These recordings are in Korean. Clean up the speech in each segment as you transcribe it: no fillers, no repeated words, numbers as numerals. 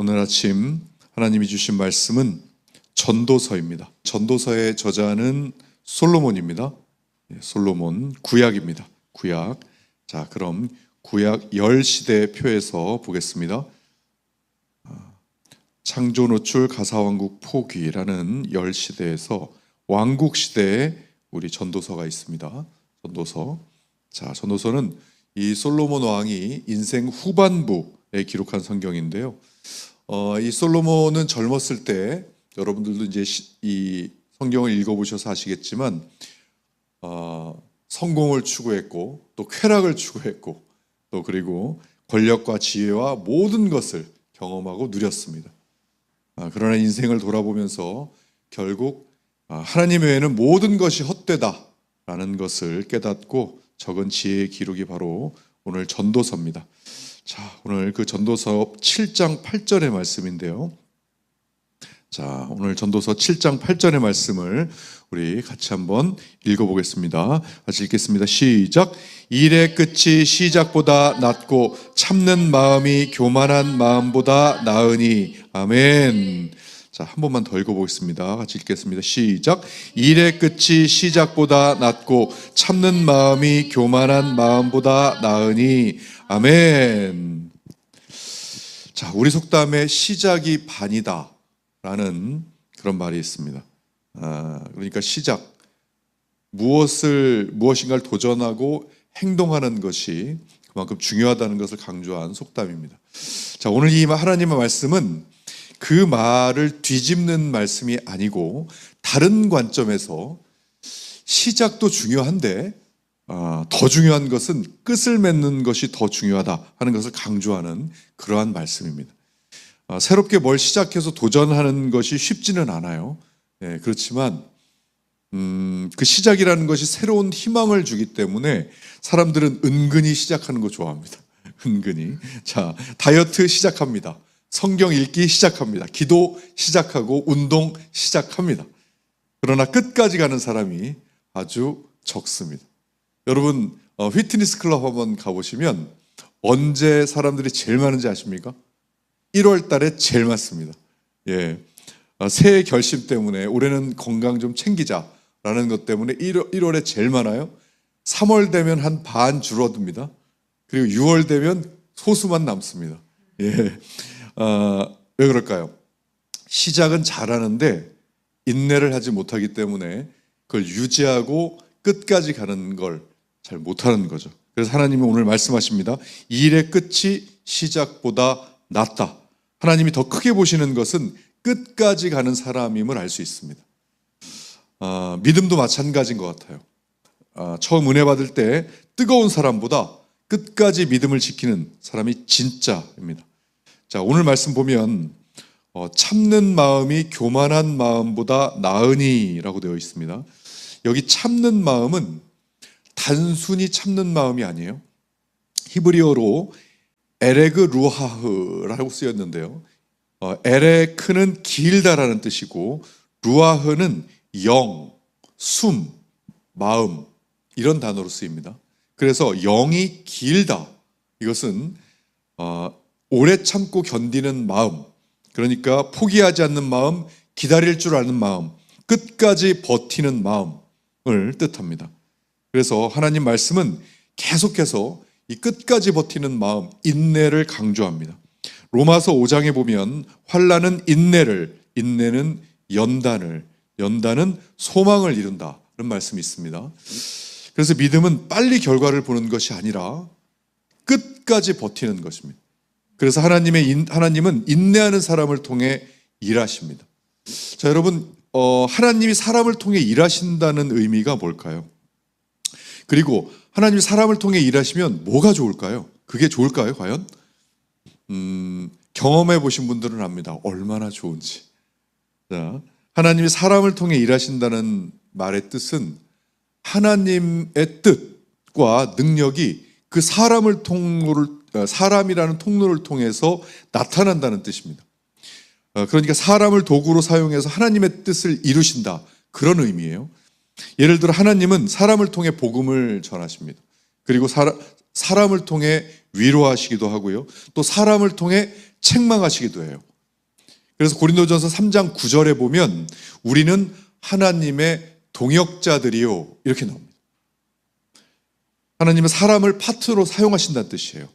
오늘 아침 하나님이 주신 말씀은 전도서입니다. 전도서의 저자는 솔로몬입니다. 솔로몬, 구약입니다. 구약. 자, 그럼 구약 열시대표에서 보겠습니다. 창조, 노출, 가사왕국, 포기라는 열시대에서 왕국시대에 우리 전도서가 있습니다. 전도서. 자, 전도서는 이 솔로몬 왕이 인생 후반부에 기록한 성경인데요. 이 솔로몬은 젊었을 때, 여러분들도 이제 이 성경을 읽어보셔서 아시겠지만, 성공을 추구했고, 또 쾌락을 추구했고, 또 그리고 권력과 지혜와 모든 것을 경험하고 누렸습니다. 그러나 인생을 돌아보면서 결국 하나님 외에는 모든 것이 헛되다라는 것을 깨닫고 적은 지혜의 기록이 바로 오늘 전도서입니다. 자, 오늘 그 전도서 7장 8절의 말씀인데요. 자, 오늘 전도서 7장 8절의 말씀을 우리 같이 한번 읽어보겠습니다. 같이 읽겠습니다. 시작. 일의 끝이 시작보다 낫고 참는 마음이 교만한 마음보다 나으니. 아멘. 자, 한 번만 더 읽어보겠습니다. 같이 읽겠습니다. 시작. 일의 끝이 시작보다 낫고 참는 마음이 교만한 마음보다 나으니. 아멘. 자, 우리 속담에 시작이 반이다 라는 그런 말이 있습니다. 그러니까 시작, 무엇인가를 도전하고 행동하는 것이 그만큼 중요하다는 것을 강조한 속담입니다. 자, 오늘 이 하나님의 말씀은 그 말을 뒤집는 말씀이 아니고 다른 관점에서 시작도 중요한데 더 중요한 것은 끝을 맺는 것이 더 중요하다 하는 것을 강조하는 그러한 말씀입니다. 새롭게 뭘 시작해서 도전하는 것이 쉽지는 않아요. 그렇지만 그 시작이라는 것이 새로운 희망을 주기 때문에 사람들은 은근히 시작하는 거 좋아합니다. 은근히. 자, 다이어트 시작합니다. 성경 읽기 시작합니다. 기도 시작하고 운동 시작합니다. 그러나 끝까지 가는 사람이 아주 적습니다. 여러분, 피트니스 클럽 한번 가보시면 언제 사람들이 제일 많은지 아십니까? 1월 달에 제일 많습니다. 예. 새해 결심 때문에 올해는 건강 좀 챙기자라는 것 때문에 1월에 제일 많아요. 3월 되면 한 반 줄어듭니다. 그리고 6월 되면 소수만 남습니다. 예. 왜 그럴까요? 시작은 잘하는데 인내를 하지 못하기 때문에 그걸 유지하고 끝까지 가는 걸 잘 못하는 거죠. 그래서 하나님이 오늘 말씀하십니다. 일의 끝이 시작보다 낫다. 하나님이 더 크게 보시는 것은 끝까지 가는 사람임을 알 수 있습니다. 믿음도 마찬가지인 것 같아요. 처음 은혜 받을 때 뜨거운 사람보다 끝까지 믿음을 지키는 사람이 진짜입니다. 자, 오늘 말씀 보면 참는 마음이 교만한 마음보다 나으니 라고 되어 있습니다. 여기 참는 마음은 단순히 참는 마음이 아니에요. 히브리어로 에레그 루하흐라고 쓰였는데요. 에레크는 길다라는 뜻이고 루하흐는 영, 숨, 마음 이런 단어로 쓰입니다. 그래서 영이 길다. 이것은 오래 참고 견디는 마음, 그러니까 포기하지 않는 마음, 기다릴 줄 아는 마음, 끝까지 버티는 마음을 뜻합니다. 그래서 하나님 말씀은 계속해서 이 끝까지 버티는 마음, 인내를 강조합니다. 로마서 5장에 보면 환난은 인내를, 인내는 연단을, 연단은 소망을 이룬다는 말씀이 있습니다. 그래서 믿음은 빨리 결과를 보는 것이 아니라 끝까지 버티는 것입니다. 그래서 하나님은 인내하는 사람을 통해 일하십니다. 자, 여러분, 하나님이 사람을 통해 일하신다는 의미가 뭘까요? 그리고 하나님이 사람을 통해 일하시면 뭐가 좋을까요? 그게 좋을까요, 과연? 경험해 보신 분들은 압니다. 얼마나 좋은지. 자, 하나님이 사람을 통해 일하신다는 말의 뜻은 하나님의 뜻과 능력이 그 사람이라는 통로를 통해서 나타난다는 뜻입니다. 그러니까 사람을 도구로 사용해서 하나님의 뜻을 이루신다. 그런 의미예요. 예를 들어 하나님은 사람을 통해 복음을 전하십니다. 그리고 사람을 통해 위로하시기도 하고요. 또 사람을 통해 책망하시기도 해요. 그래서 고린도전서 3장 9절에 보면 우리는 하나님의 동역자들이요 이렇게 나옵니다. 하나님은 사람을 파트너로 사용하신다는 뜻이에요.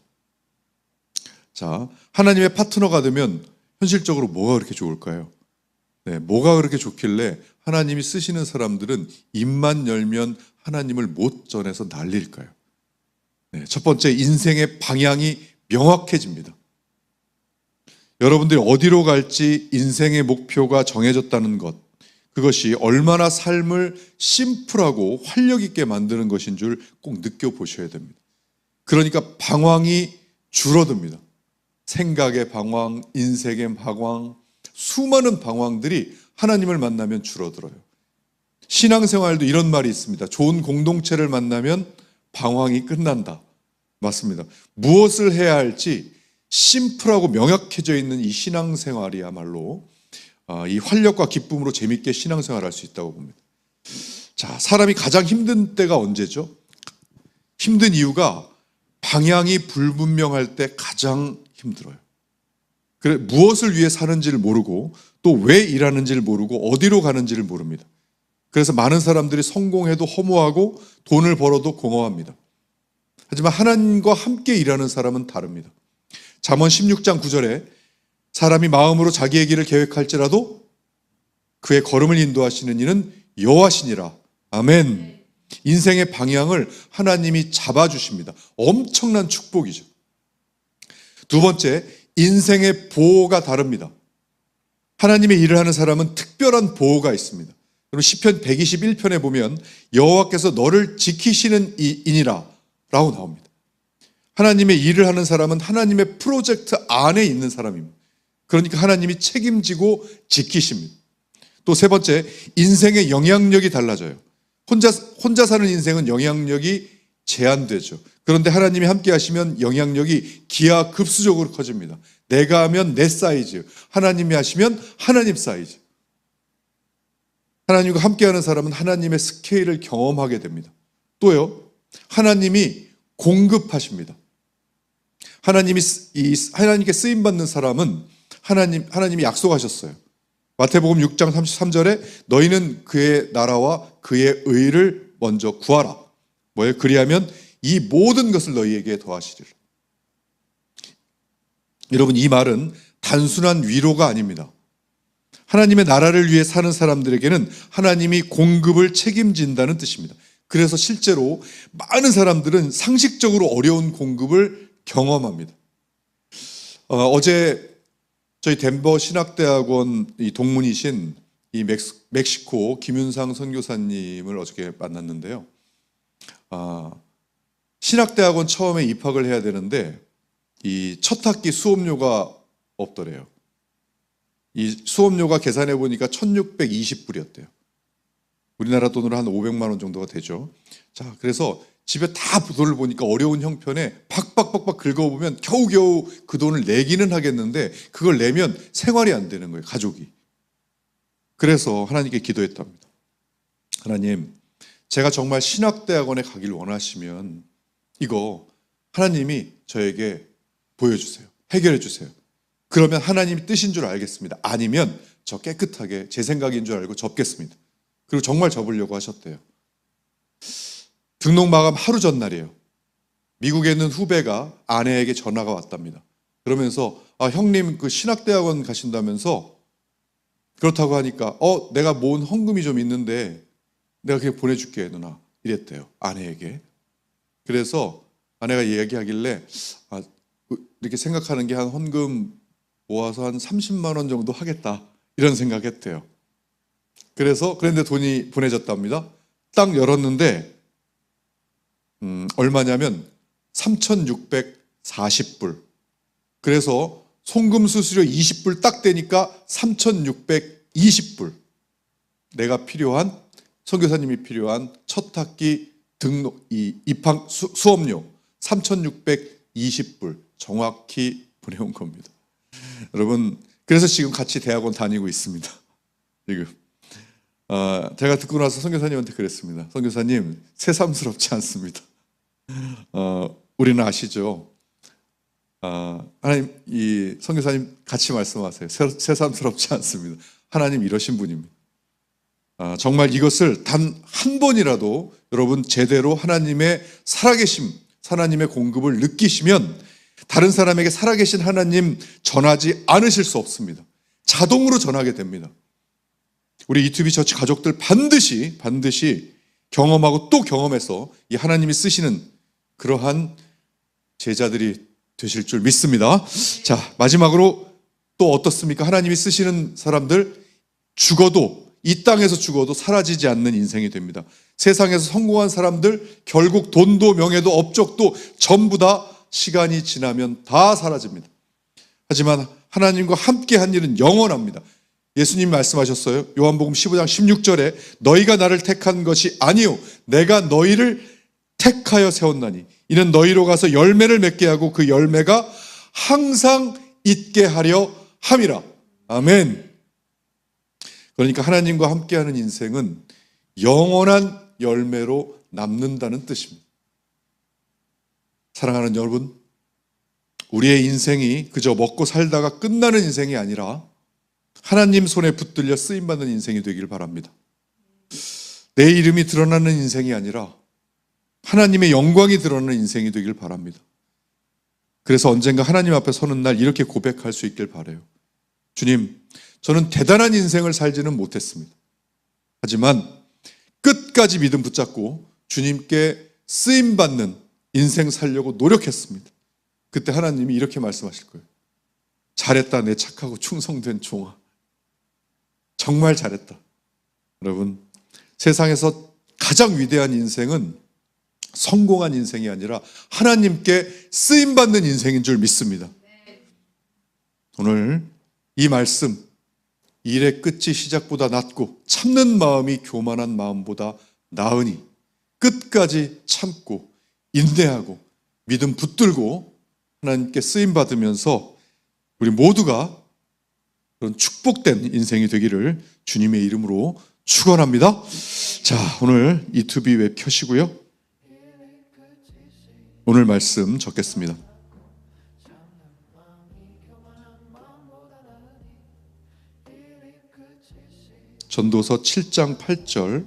자, 하나님의 파트너가 되면 현실적으로 뭐가 그렇게 좋을까요? 네, 뭐가 그렇게 좋길래 하나님이 쓰시는 사람들은 입만 열면 하나님을 못 전해서 난릴까요? 네, 첫 번째, 인생의 방향이 명확해집니다. 여러분들이 어디로 갈지 인생의 목표가 정해졌다는 것, 그것이 얼마나 삶을 심플하고 활력 있게 만드는 것인 줄 꼭 느껴보셔야 됩니다. 그러니까 방황이 줄어듭니다. 생각의 방황, 인생의 방황, 수많은 방황들이 하나님을 만나면 줄어들어요. 신앙생활도 이런 말이 있습니다. 좋은 공동체를 만나면 방황이 끝난다. 맞습니다. 무엇을 해야 할지 심플하고 명확해져 있는 이 신앙생활이야말로 이 활력과 기쁨으로 재밌게 신앙생활할 수 있다고 봅니다. 자, 사람이 가장 힘든 때가 언제죠? 힘든 이유가 방향이 불분명할 때 가장 힘들어요. 그래, 무엇을 위해 사는지를 모르고 또 왜 일하는지를 모르고 어디로 가는지를 모릅니다. 그래서 많은 사람들이 성공해도 허무하고 돈을 벌어도 공허합니다. 하지만 하나님과 함께 일하는 사람은 다릅니다. 잠언 16장 9절에 사람이 마음으로 자기의 길을 계획할지라도 그의 걸음을 인도하시는 이는 여호와시니라. 아멘. 인생의 방향을 하나님이 잡아주십니다. 엄청난 축복이죠. 두 번째, 인생의 보호가 다릅니다. 하나님의 일을 하는 사람은 특별한 보호가 있습니다. 그럼 시편 121편에 보면 여호와께서 너를 지키시는 이니라 라고 나옵니다. 하나님의 일을 하는 사람은 하나님의 프로젝트 안에 있는 사람입니다. 그러니까 하나님이 책임지고 지키십니다. 또 세 번째, 인생의 영향력이 달라져요. 혼자 사는 인생은 영향력이 제한되죠. 그런데 하나님이 함께 하시면 영향력이 기하급수적으로 커집니다. 내가 하면 내 사이즈, 하나님이 하시면 하나님 사이즈. 하나님과 함께하는 사람은 하나님의 스케일을 경험하게 됩니다. 또요, 하나님이 공급하십니다. 하나님께 쓰임받는 사람은 하나님이 약속하셨어요. 마태복음 6장 33절에 너희는 그의 나라와 그의 의를 먼저 구하라. 뭐예요? 그리하면 이 모든 것을 너희에게 더하시리라. 여러분, 이 말은 단순한 위로가 아닙니다. 하나님의 나라를 위해 사는 사람들에게는 하나님이 공급을 책임진다는 뜻입니다. 그래서 실제로 많은 사람들은 상식적으로 어려운 공급을 경험합니다. 어제 저희 덴버 신학대학원 이 동문이신 이 멕시코 김윤상 선교사님을 어저께 만났는데요. 신학대학원 처음에 입학을 해야 되는데 이 첫 학기 수업료가 없더래요. 이 수업료가 계산해 보니까 1,620불이었대요. 우리나라 돈으로 한 500만 원 정도가 되죠. 자, 그래서 집에 다 돈을 보니까 어려운 형편에 박박박박 긁어보면 겨우겨우 그 돈을 내기는 하겠는데 그걸 내면 생활이 안 되는 거예요, 가족이. 그래서 하나님께 기도했답니다. 하나님, 제가 정말 신학대학원에 가길 원하시면 이거 하나님이 저에게 보여주세요. 해결해 주세요. 그러면 하나님이 뜻인 줄 알겠습니다. 아니면 저 깨끗하게 제 생각인 줄 알고 접겠습니다. 그리고 정말 접으려고 하셨대요. 등록 마감 하루 전날이에요. 미국에 있는 후배가 아내에게 전화가 왔답니다. 그러면서 형님 그 신학대학원 가신다면서 그렇다고 하니까 내가 모은 헌금이 좀 있는데 내가 그냥 보내줄게 누나 이랬대요. 아내에게. 그래서 아내가 얘기하길래 이렇게 생각하는 게 한 헌금 모아서 한 30만 원 정도 하겠다 이런 생각했대요. 그런데 돈이 보내졌답니다. 딱 열었는데 얼마냐면 3,640불. 그래서 송금 수수료 20불 딱 되니까 3,620불. 내가 필요한 선교사님이 필요한 첫 학기 등록 입학 수업료 3,620불 정확히 보내온 겁니다. 여러분, 그래서 지금 같이 대학원 다니고 있습니다. 지금 제가 듣고 나서 선교사님한테 그랬습니다. 선교사님, 새삼스럽지 않습니다. 우리는 아시죠? 하나님, 이 선교사님 같이 말씀하세요. 새삼스럽지 않습니다. 하나님 이러신 분입니다. 정말 이것을 단 한 번이라도 여러분 제대로 하나님의 살아계심, 하나님의 공급을 느끼시면 다른 사람에게 살아계신 하나님 전하지 않으실 수 없습니다. 자동으로 전하게 됩니다. 우리 이투비 처치 가족들 반드시 경험하고 또 경험해서 이 하나님이 쓰시는 그러한 제자들이 되실 줄 믿습니다. 자, 마지막으로 또 어떻습니까? 하나님이 쓰시는 사람들, 이 땅에서 죽어도 사라지지 않는 인생이 됩니다. 세상에서 성공한 사람들 결국 돈도 명예도 업적도 전부 다 시간이 지나면 다 사라집니다. 하지만 하나님과 함께 한 일은 영원합니다. 예수님 말씀하셨어요. 요한복음 15장 16절에 너희가 나를 택한 것이 아니요 내가 너희를 택하여 세웠나니 이는 너희로 가서 열매를 맺게 하고 그 열매가 항상 있게 하려 함이라. 아멘. 그러니까 하나님과 함께하는 인생은 영원한 열매로 남는다는 뜻입니다. 사랑하는 여러분, 우리의 인생이 그저 먹고 살다가 끝나는 인생이 아니라 하나님 손에 붙들려 쓰임받는 인생이 되길 바랍니다. 내 이름이 드러나는 인생이 아니라 하나님의 영광이 드러나는 인생이 되길 바랍니다. 그래서 언젠가 하나님 앞에 서는 날 이렇게 고백할 수 있길 바라요. 주님, 저는 대단한 인생을 살지는 못했습니다. 하지만 끝까지 믿음 붙잡고 주님께 쓰임받는 인생 살려고 노력했습니다. 그때 하나님이 이렇게 말씀하실 거예요. 잘했다, 내 착하고 충성된 종아. 정말 잘했다. 여러분, 세상에서 가장 위대한 인생은 성공한 인생이 아니라 하나님께 쓰임받는 인생인 줄 믿습니다. 오늘 이 말씀, 일의 끝이 시작보다 낫고 참는 마음이 교만한 마음보다 나으니 끝까지 참고 인내하고 믿음 붙들고 하나님께 쓰임받으면서 우리 모두가 그런 축복된 인생이 되기를 주님의 이름으로 축원합니다. 자, 오늘 이투비 웹 켜시고요. 오늘 말씀 적겠습니다. 전도서 7장 8절.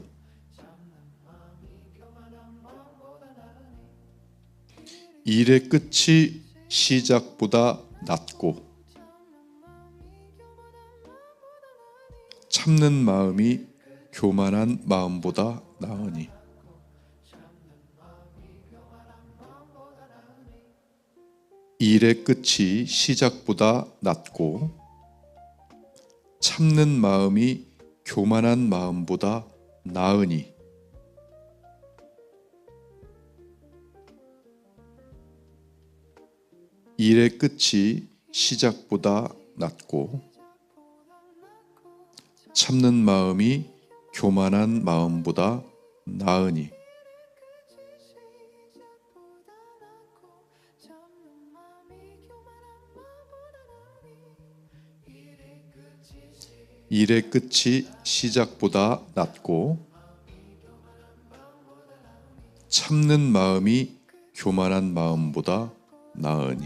일의 끝이 시작보다 낫고 참는 마음이 교만한 마음보다 나으니. 일의 끝이 시작보다 낫고 참는 마음이 교만한 마음보다 나으니. 일의 끝이 시작보다 낫고 참는 마음이 교만한 마음보다 나으니. 일의 끝이 시작보다 낫고 참는 마음이 교만한 마음보다 나으니.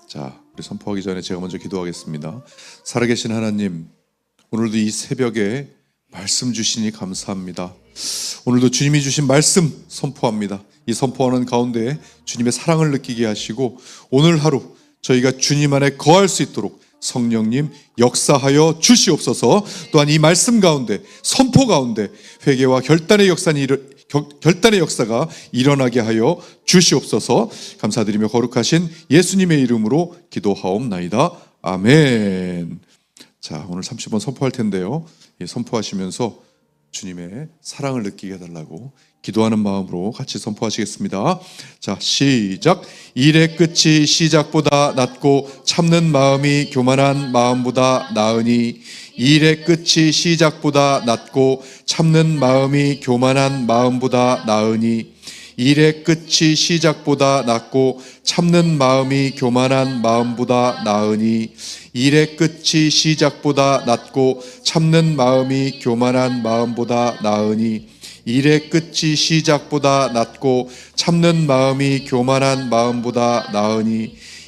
자, 우리 선포하기 전에 제가 먼저 기도하겠습니다. 살아계신 하나님, 오늘도 이 새벽에 말씀 주시니 감사합니다. 오늘도 주님이 주신 말씀 선포합니다. 이 선포하는 가운데 주님의 사랑을 느끼게 하시고 오늘 하루 저희가 주님 안에 거할 수 있도록 성령님 역사하여 주시옵소서. 또한 이 말씀 가운데, 선포 가운데 회개와 결단의 역사가 일어나게 하여 주시옵소서. 감사드리며 거룩하신 예수님의 이름으로 기도하옵나이다. 아멘. 자, 오늘 30번 선포할 텐데요. 선포하시면서 주님의 사랑을 느끼게 해달라고 기도하는 마음으로 같이 선포하시겠습니다. 자, 시작. 일의 끝이 시작보다 낫고 참는 마음이 교만한 마음보다 나으니. 일의 끝이 시작보다 낫고 참는 마음이 교만한 마음보다 나으니. 일의 끝이 시작보다 낫고 참는 마음이 교만한 마음보다 나으니. 일의 끝이 시작보다 낫고 참는 마음이 교만한 마음보다 나으니. 일의 끝이 시작보다 낫고 참는 마음이 교만한 마음보다 나으니.